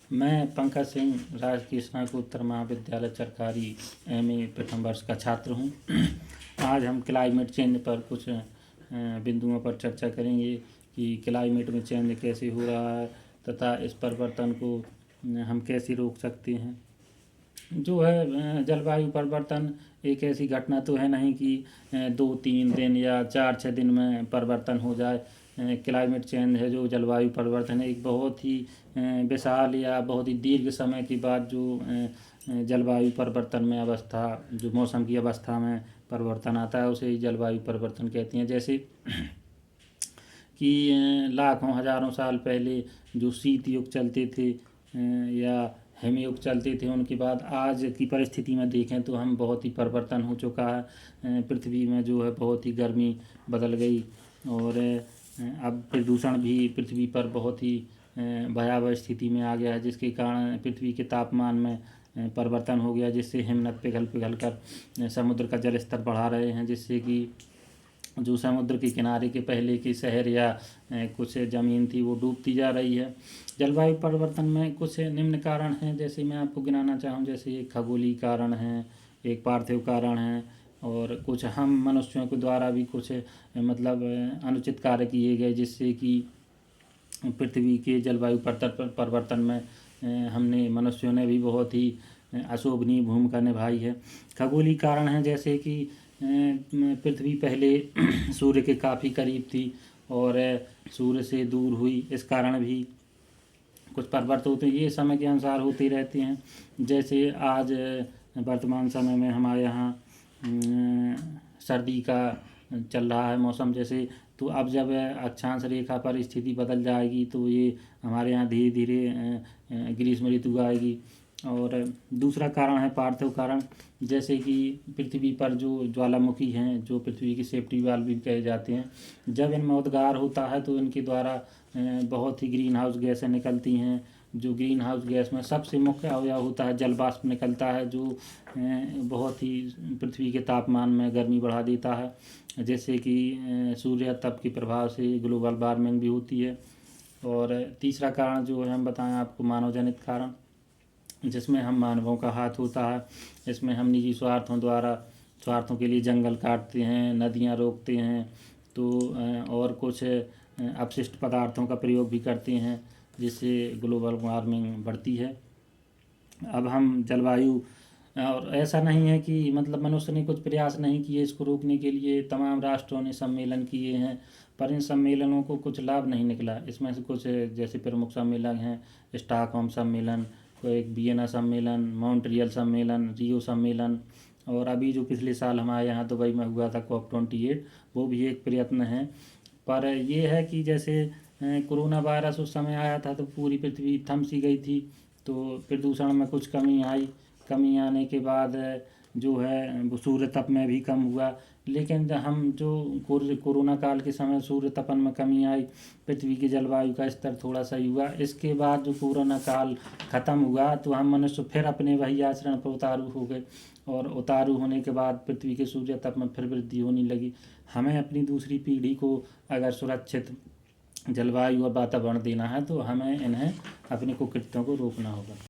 मैं पंकज सिंह राजकीय स्नातकोत्तर महाविद्यालय चरकारी MA प्रथम वर्ष का छात्र हूँ। आज हम क्लाइमेट चेंज पर कुछ बिंदुओं पर चर्चा करेंगे कि क्लाइमेट में चेंज कैसे हो रहा है तथा इस परिवर्तन को हम कैसे रोक सकते हैं। जो है जलवायु परिवर्तन एक ऐसी घटना तो है नहीं कि 2-3 दिन या 4-6 दिन में परिवर्तन हो जाए। क्लाइमेट चेंज है जो जलवायु परिवर्तन है, एक बहुत ही विशाल या बहुत ही दीर्घ समय के बाद जो जलवायु परिवर्तन में अवस्था, जो मौसम की अवस्था में परिवर्तन आता है उसे जलवायु परिवर्तन कहते हैं। जैसे कि लाखों हजारों साल पहले जो शीत युग चलते थे या हिमयुग चलते थे, उनके बाद आज की परिस्थिति में देखें तो हम बहुत ही परिवर्तन हो चुका है। पृथ्वी में जो है बहुत ही गर्मी बदल गई और अब प्रदूषण भी पृथ्वी पर बहुत ही भयावह स्थिति में आ गया है, जिसके कारण पृथ्वी के तापमान में परिवर्तन हो गया, जिससे हिमनद पिघल पिघल कर समुद्र का जल स्तर बढ़ा रहे हैं, जिससे कि जो समुद्र के किनारे के पहले के शहर या कुछ ज़मीन थी वो डूबती जा रही है। जलवायु परिवर्तन में कुछ निम्न कारण हैं, जैसे मैं आपको गिनाना चाहूँ। जैसे एक खगोलीय कारण है, एक पार्थिव कारण है और कुछ हम मनुष्यों के द्वारा भी कुछ मतलब अनुचित कार्य किए गए, जिससे कि पृथ्वी के जलवायु परिवर्तन में हमने मनुष्यों ने भी बहुत ही अशोभनीय भूमिका निभाई है। खगोलीय कारण है, जैसे कि पृथ्वी पहले सूर्य के काफ़ी करीब थी और सूर्य से दूर हुई, इस कारण भी कुछ परिवर्तन होते हैं। ये समय के अनुसार होते रहते हैं। जैसे आज वर्तमान समय में हमारे यहाँ सर्दी का चल रहा है मौसम, जैसे तो अब जब अक्षांश रेखा पर स्थिति बदल जाएगी तो ये हमारे यहाँ धीरे धीरे ग्रीष्म ऋतु आएगी। और दूसरा कारण है पार्थिव कारण, जैसे कि पृथ्वी पर जो ज्वालामुखी हैं, जो पृथ्वी की सेफ्टी वाल्व भी कहे जाते हैं, जब इनमें उद्गार होता है तो इनके द्वारा बहुत ही ग्रीन हाउस गैसें निकलती हैं। जो ग्रीन हाउस गैस में सबसे मुख्य अवयव होता है जल वाष्प निकलता है, जो बहुत ही पृथ्वी के तापमान में गर्मी बढ़ा देता है, जैसे कि सूर्य तप के प्रभाव से ग्लोबल वार्मिंग भी होती है। और तीसरा कारण जो है हम बताएं आपको, मानव जनित कारण, जिसमें हम मानवों का हाथ होता है। इसमें हम निजी स्वार्थों के लिए जंगल काटते हैं, नदियाँ रोकते हैं, तो और कुछ अपशिष्ट पदार्थों का प्रयोग भी करते हैं, जिससे ग्लोबल वार्मिंग बढ़ती है। अब हम जलवायु, और ऐसा नहीं है कि मतलब मनुष्य ने कुछ प्रयास नहीं किए इसको रोकने के लिए, तमाम राष्ट्रों ने सम्मेलन किए हैं, पर इन सम्मेलनों को कुछ लाभ नहीं निकला। इसमें से कुछ जैसे प्रमुख सम्मेलन हैं स्टॉकहोम सम्मेलन, एक वियना सम्मेलन, मॉन्ट्रियल सम्मेलन, रियो सम्मेलन, और अभी जो पिछले साल हमारे यहाँ दुबई में हुआ था COP28, वो भी एक प्रयत्न है। पर ये है कि जैसे कोरोना वायरस उस समय आया था तो पूरी पृथ्वी थम सी गई थी, तो प्रदूषण में कुछ कमी आई। कमी आने के बाद जो है वो सूर्य तप में भी कम हुआ, लेकिन हम जो कोरोना काल के समय सूर्य तपन में कमी आई, पृथ्वी की जलवायु का स्तर थोड़ा सही हुआ। इसके बाद जो कोरोना काल ख़त्म हुआ तो हम मनुष्य फिर अपने वही आचरण पर उतारू हो गए, और उतारू होने के बाद पृथ्वी के सूर्य तप में फिर वृद्धि होने लगी। हमें अपनी दूसरी पीढ़ी को अगर सुरक्षित जलवायु और वातावरण देना है तो हमें इन्हें अपने कुकृत्यों को रोकना होगा।